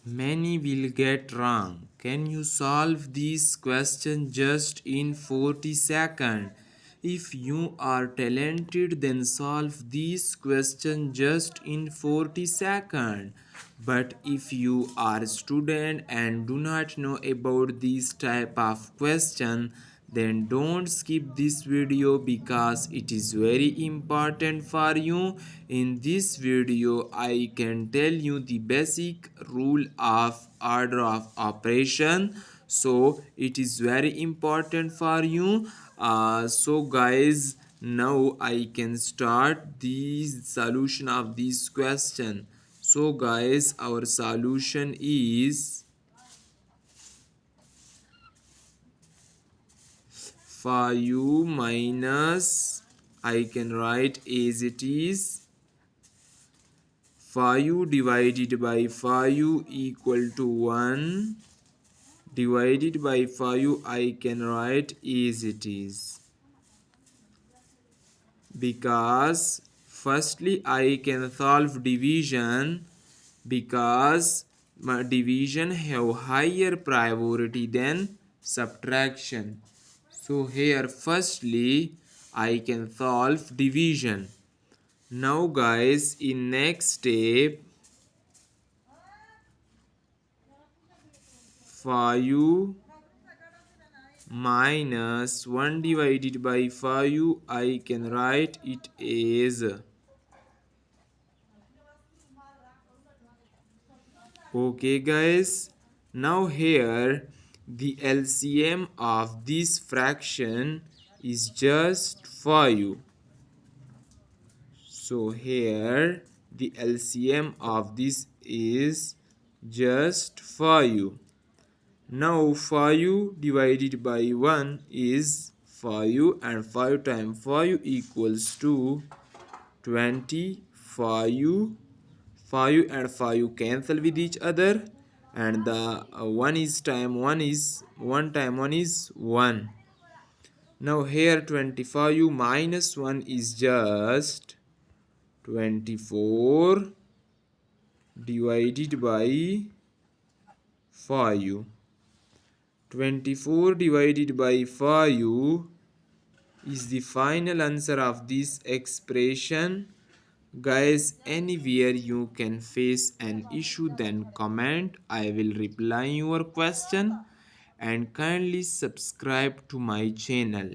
Many will get wrong. Can you solve this question just in 40 seconds? If you are talented, then solve this question just in 40 seconds. But if you are a student and do not know about this type of question, then don't skip this video because it is very important for you. In this video I can tell you the basic rule of order of operation, so it is very important for you. So guys, now I can start the solution of this question. So guys, our solution is 5 minus, I can write as it is, 5 divided by 5 equal to 1, divided by 5 I can write as it is, because firstly I can solve division because my division have higher priority than subtraction. So here firstly I can solve division. Now guys, in next step, 5 minus 1 divided by 5 I can write it as, okay guys. Now here the LCM of this fraction is just 5. So here the LCM of this is just 5. Now 5 divided by 1 is 5, and 5 times 5 equals to 25. 5 and 5 cancel with each other, and the 1 is time 1 is 1 time 1 is 1. Now here 25 minus 1 is just 24 divided by 5. 24 divided by 5 is the final answer of this expression. Guys, anywhere you can face an issue, then comment. I will reply your question, and kindly subscribe to my channel.